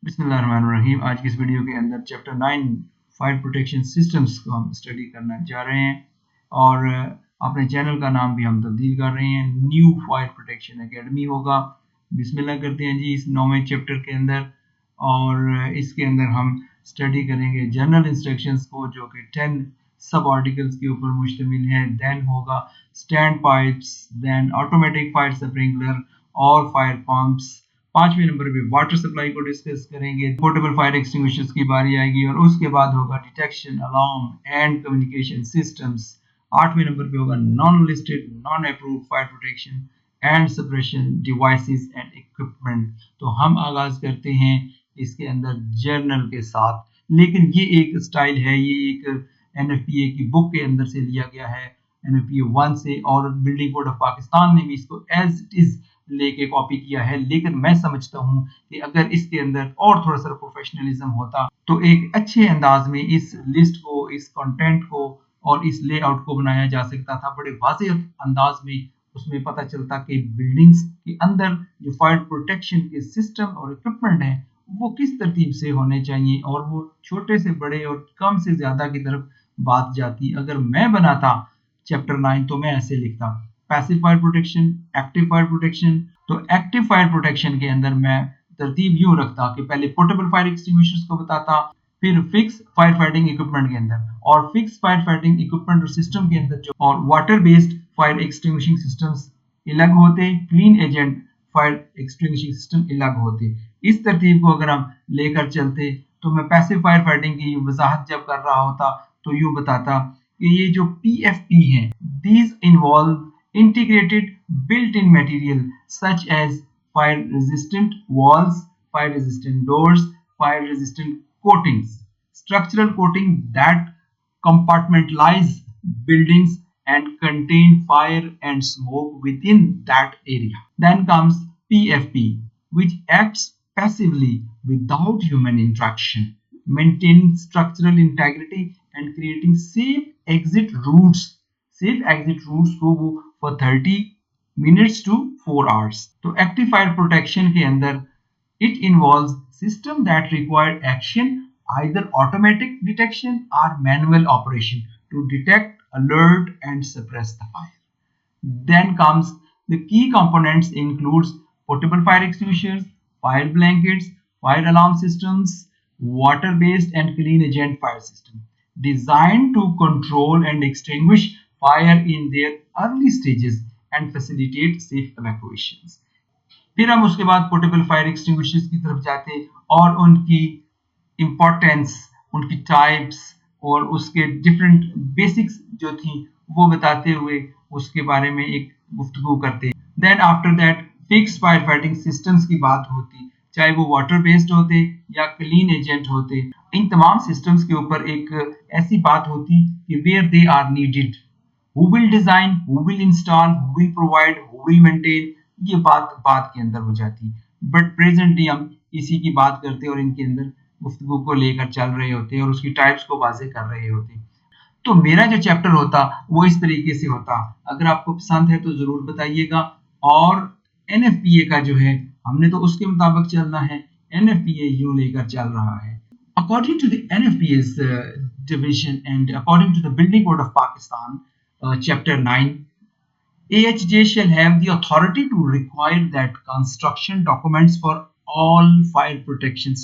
बिस्मिल्लाहिर्रहमानिर्रहीम। आज की इस वीडियो के अंदर चैप्टर 9 फायर प्रोटेक्शन सिस्टम्स को हम स्टडी करना जा रहे हैं और अपने चैनल का नाम भी हम तब्दील कर रहे हैं, न्यू फायर प्रोटेक्शन एकेडमी होगा। बिस्मिल्लाह करते हैं जी इस 9वें चैप्टर के अंदर और इसके अंदर हम स्टडी करेंगे जनरल इंस्ट्रक्शंस को जो कि 10 सब आर्टिकल्स के ऊपर मुश्तमिल है। देन होगा stand pipes, then automatic fire sprinkler और फायर पंप्स। 5वें नंबर पे वाटर सप्लाई को डिस्कस करेंगे। पोर्टेबल फायर एक्सटिंग्विशर्स की बारी आएगी और उसके बाद होगा detection, alarm and communication systems. 8वें नंबर पे होगा non listed non approved fire protection and suppression devices and equipment. तो हम आगाज करते हैं इसके अंदर जर्नल के साथ, लेकिन ये एक स्टाइल है, ये एक NFPA की बुक के अंदर से लिया गया है, NFPA 1 से, और बिल्डिंग कोड ऑफ पाकिस्तान ने भी इसको एज इट इज लेके कॉपी किया है। लेकिन मैं समझता हूं कि अगर इसके अंदर और थोड़ा सा प्रोफेशनलिज्म होता तो एक अच्छे अंदाज में इस लिस्ट को, इस कंटेंट को और इस लेआउट को बनाया जा सकता था। बड़े वाज़ेह अंदाज में उसमें पता चलता कि बिल्डिंग्स के अंदर जो फायर प्रोटेक्शन के सिस्टम और इक्विपमेंट है वो किस तरतीब से होने चाहिए और वो छोटे से बड़े और कम से ज्यादा की तरफ बात जाती। अगर मैं बनाता चैप्टर 9 तो मैं ऐसे लिखता: passive fire protection, active fire protection. तो एक्टिव फायर प्रोटेक्शन के अंदर मैं तरतीब यूं रखता कि पहले पोर्टेबल फायर एक्सटिंग्विशर्स को बताता, फिर फिक्स फायर फाइटिंग इक्विपमेंट के अंदर, और फिक्स फायर फाइटिंग इक्विपमेंट और सिस्टम के अंदर जो और water based fire extinguishing systems अलग होते, clean agent fire extinguishing system अलग होते। इस तरतीब को अगर हम लेकर चलते तो मैं पैसिव फायर फाइटिंग की वजाहत जब कर रहा होता तो यूं बताता कि ये जो PFP हैं, these involve integrated built-in material such as fire-resistant walls, fire-resistant doors, fire-resistant coatings, structural coating that compartmentalize buildings and contain fire and smoke within that area. Then comes PFP, which acts passively without human interaction, maintaining structural integrity and creating safe exit routes को वो for 30 minutes to 4 hours. तो active fire protection के अंदर it involves system that require action, either automatic detection or manual operation to detect, alert and suppress the fire. Then comes the key components includes portable fire extinguishers, fire blankets, fire alarm systems, water-based and clean agent fire system, designed to control and extinguish fire in their early stages and facilitate safe evacuations. फिर हम उसके बाद portable fire extinguishers की तरफ जाते और उनकी importance, उनकी टाइप्स और उसके डिफरेंट बेसिक्स जो थी वो बताते हुए उसके बारे में एक गुफ्तगू करते। Then after that fix fire fighting systems की बात होती, चाहे वो वाटर बेस्ड होते या क्लीन एजेंट होते। इन तमाम सिस्टम्स के ऊपर एक ऐसी बात होती कि where they are needed, who will design, who will install, who will provide, who will maintain, ये बात के अंदर हो जाती। बट प्रेजेंटली हम इसी की बात करते और इनके अंदर गुफ्तगू को लेकर चल रहे होते और उसकी टाइप्स को वाज़ेह कर रहे होते। तो मेरा जो चैप्टर होता वो इस तरीके से होता। अगर आपको पसंद है तो जरूर बताइएगा। और NFPA का जो है हमने तो उसके मुताबिक चलना है, NFPA यूं लेकर चल रहा है। According to the NFPA's division and according to the Building Code of Pakistan, Chapter 9, AHJ shall have the authority to require that construction documents for all fire protection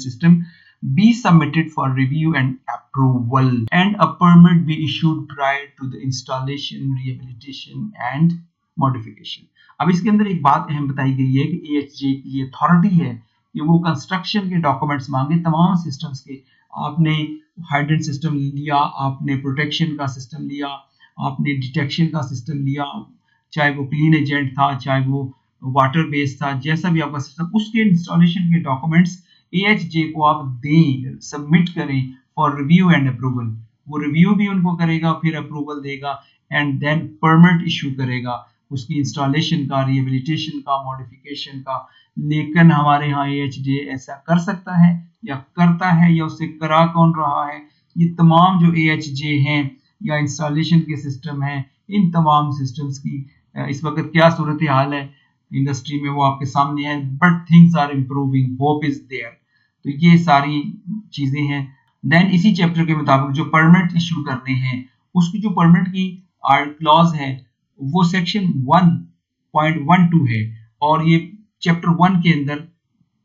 system be submitted for review and approval, and a permit be issued prior to the installation, rehabilitation and modification. अब इसके अंदर एक बात अहम बताई गई है कि AHJ की अथॉरिटी है कि वो कंस्ट्रक्शन के डॉक्यूमेंट्स मांगे तमाम सिस्टम्स के। आपने हाइड्रेंट सिस्टम लिया, आपने प्रोटेक्शन का सिस्टम लिया, आपने डिटेक्शन का सिस्टम लिया, चाहे वो क्लीन एजेंट था, चाहे वो वाटर बेस्ड था, जैसा भी आपका सिस्टम, उसके इंस्टॉलेशन के डॉक्यूमेंट्स AHJ को आप दें, सबमिट करें फॉर रिव्यू एंड अप्रूवल। वो रिव्यू भी उनको करेगा, फिर अप्रूवल देगा एंड देन परमिट इशू करेगा उसकी इंस्टॉलेशन का, रिहेबिलिटेशन का, मॉडिफिकेशन का। लेकिन हमारे यहाँ AHJ ऐसा कर सकता है या करता है या उससे करा कौन रहा है? ये तमाम जो AHJ हैं या इंस्टॉलेशन के सिस्टम हैं, इन तमाम सिस्टम्स की इस वक्त क्या सूरत हाल है इंडस्ट्री में वो आपके सामने है, but things are improving, hope is there. तो ये सारी चीजें हैं। देन इसी चैप्टर के मुताबिक जो परमिट इशू करने हैं, उसकी जो परमिट की क्लॉज है वो सेक्शन 1.12 है, और ये चैप्टर 1 के अंदर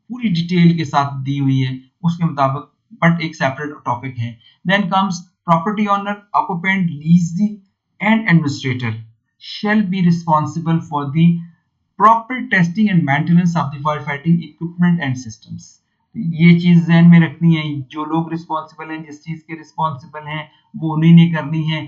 पूरी डिटेल के साथ दी हुई है उसके मुताबिक, बट एक सेपरेट टॉपिक है। Then comes property owner, occupant, lessee and administrator shall be responsible for the proper testing and maintenance of the firefighting equipment and systems। ये चीज ध्यान में रखनी है, जो लोग रिस्पॉन्सिबल हैं, जिस चीज के रिस्पॉन्सिबल हैं, वो उन्हीं ने करनी है।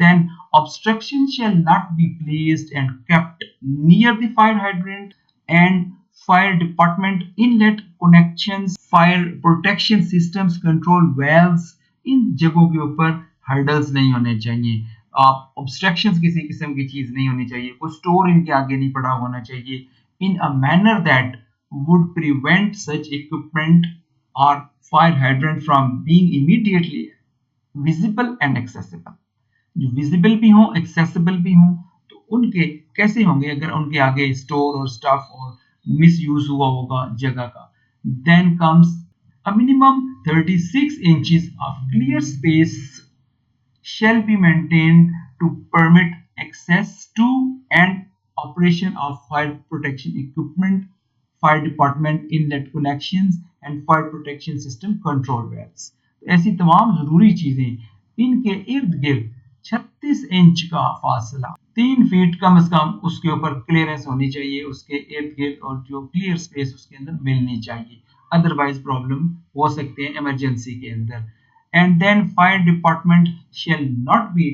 Then obstruction shall not be placed and kept near the fire hydrant and fire department inlet connections, fire protection systems, control valves। इन जगहों के ऊपर हर्डल्स नहीं होने चाहिए, आप ऑब्स्ट्रक्शंस किसी किस्म की चीज नहीं होनी चाहिए, कोई स्टोर इनके आगे नहीं पड़ा होना चाहिए, in a manner that would prevent such equipment or fire hydrant from being immediately visible and accessible। जो विजिबल भी हो, एक्सेसिबल भी हो, तो उनके कैसे होंगे अगर उनके आगे स्टोर और स्टफ और मिस यूज हुआ होगा जगह का। Then comes a minimum 36 inches of clear space shall be maintained to permit access to and operation of fire protection equipment, fire department inlet connections and fire protection system control valves। ऐसी तमाम जरूरी चीजें, इनके इर्द गिर्द 36 inch का फासला, 3 feet कम से कम उसके ऊपर क्लियरेंस होनी चाहिए, उसके इर्द गिर्द, और जो क्लियर स्पेस उसके अंदर मिलनी चाहिए, अदरवाइज प्रॉब्लम हो सकते हैं इमरजेंसी के अंदर। And then fire department shall not be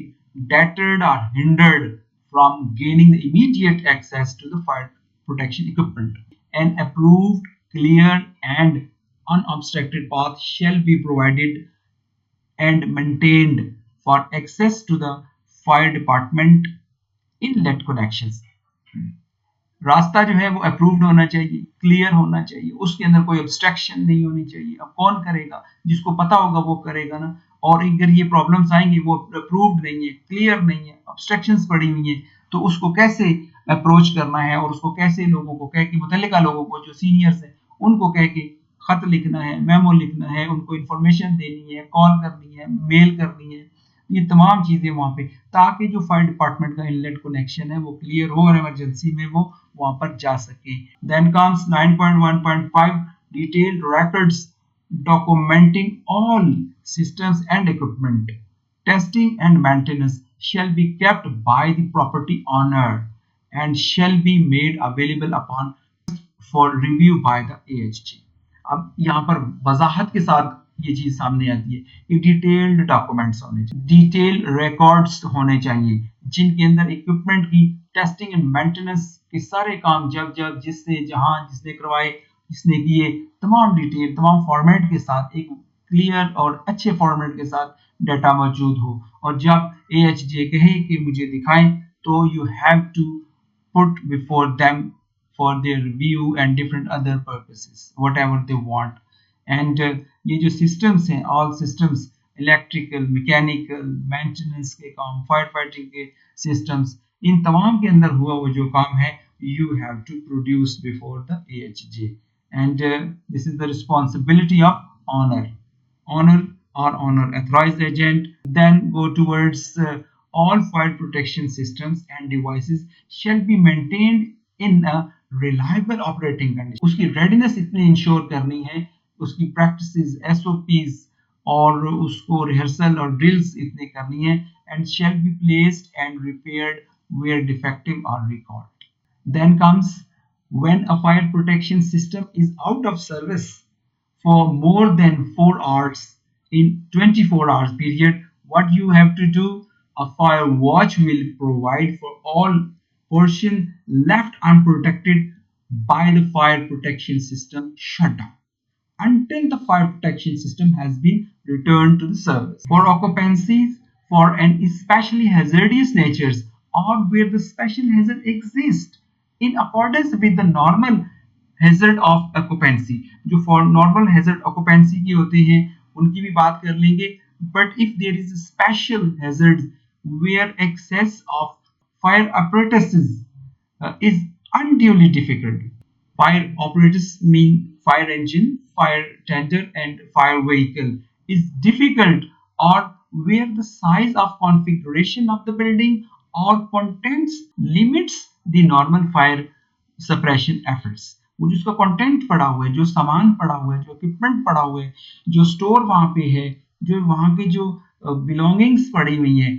deterred or hindered from gaining the immediate access to the fire protection equipment। An approved, clear and unobstructed path shall be provided and maintained for access to the fire department inlet connections। रास्ता जो है वो approved होना चाहिए, clear होना चाहिए, उसके अंदर कोई ऑब्स्ट्रक्शन नहीं होनी चाहिए। अब कौन करेगा, जिसको पता होगा वो करेगा ना। और अगर ये प्रॉब्लम्स आएंगी, वो अप्रूव्ड नहीं है, क्लियर नहीं है, ऑब्स्ट्रक्शंस पड़ी हुई हैं, तो उसको कैसे अप्रोच करना है, और उसको कैसे लोगों को कह के, मुतल्लिका लोगों को जो सीनियर्स हैं उनको कह के खत लिखना है, मेमो लिखना है, उनको इंफॉर्मेशन देनी है, कॉल करनी है, मेल करनी है, ये तमाम चीजें वहां पे, ताकि जो फायर डिपार्टमेंट का इनलेट कनेक्शन है वो क्लियर हो और इमरजेंसी में वो वहां पर जा सके। Then comes 9.1.5 detailed records documenting all systems and equipment testing and maintenance shall be kept by the property owner and shall be made available upon for review by the AHG। अब यहाँ पर वजाहत के साथ ये चीज सामने आती है कि डिटेल्ड डॉक्यूमेंट्स होने चाहिए, डिटेल रिकॉर्ड्स होने चाहिए, जिनके अंदर इक्विपमेंट की टेस्टिंग एंड मेंटेनेंस के सारे काम जब जब जिसने जहां जिसने करवाए, जिसने किए, तमाम डिटेल, तमाम फॉर्मेट के साथ, एक क्लियर और अच्छे फॉर्मेट के साथ डाटा मौजूद हो। और जब AHJ कहे कि मुझे दिखाएं, तो you have to put before them for their review and different other purposes whatever they want। and ये जो systems हैं, all systems, electrical, mechanical, maintenance के काम, fire fighting के systems, इन तमाम के अंदर हुआ वो जो काम है, you have to produce before the AHJ। and this is the responsibility of owner or owner authorized agent। Then go towards all fire protection systems and devices shall be maintained in a reliable operating condition। उसकी readiness इतनी ensure करनी है, उसकी practices, SOPs और उसको rehearsal और drills इतनी करनी है, and shall be placed and repaired where defective or recalled। Then comes when a fire protection system is out of service for more than 4 hours in 24 hours period, what you have to do, a fire watch will provide for all portion left unprotected by the fire protection system shutdown until the fire protection system has been returned to the service। For occupancies for an especially hazardous natures or where the special hazard exists in accordance with the normal hazard of occupancy। जो for normal hazard occupancy की होते हैं उनकी भी बात कर लेंगे, but if there is a special hazard where excess of fire apparatuses is unduly difficult. Fire operators mean fire engine, fire tender, and fire vehicle is difficult or where the size of configuration of the building or contents limits the normal fire suppression efforts. वो जो उसका content पड़ा हुआ है, जो सामान पड़ा हुआ है, जो इक्विपमेंट पड़ा हुआ है, जो स्टोर वहां पे है, जो वहां के जो बिलोंगिंग्स पड़ी हुई हैं,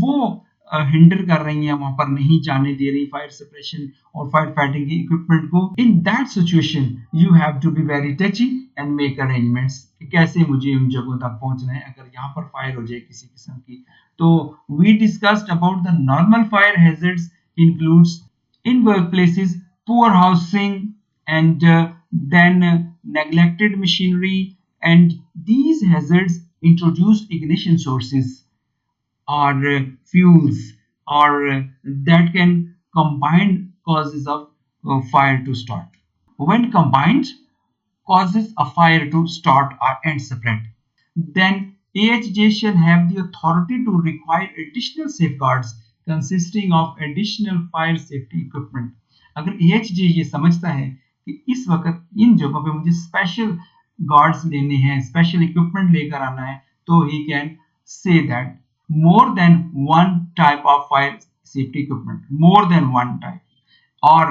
वो हिंडर कर रही हैं, वहां पर नहीं जाने दे रही फायर सप्रेशन और फायर फाइटिंग की इक्विपमेंट को. In that situation you have to be very touchy and make arrangements कि कैसे मुझे उन जगहों तक पहुंचना है अगर यहाँ पर फायर हो जाए किसी किस्म की. तो we discussed about the normal fire hazards includes in workplaces, poor housing, and then neglected machinery, and these hazards introduce ignition sources or fuels or that can combine causes of fire to start. When combined, causes a fire to start and spread. Then AHJ shall have the authority to require additional safeguards consisting of additional fire safety equipment. अगर AHJ ये समझता है कि इस वक्त इन जगहों पे मुझे स्पेशल गार्ड्स लेने हैं, स्पेशल इक्विपमेंट लेकर आना है, तो he can say that more than one type of fire safety equipment, more than one type, or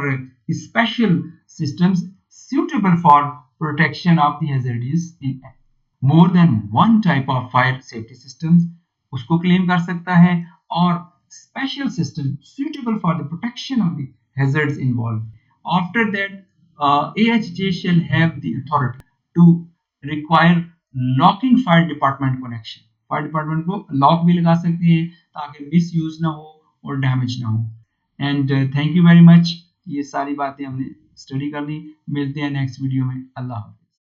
special systems suitable for protection of the hazardous in more than one type of fire safety systems उसको claim कर सकता है और special system suitable for the protection of the hazards involved. After that, AHJ shall have the authority to require locking fire department connection. Fire department को lock भी लगा सकते हैं ताकि मिस यूज ना हो और डैमेज ना हो. And thank you very much. ये सारी बातें हमने स्टडी कर ली. मिलते हैं नेक्स्ट वीडियो में. अल्लाह हाफ़िज़.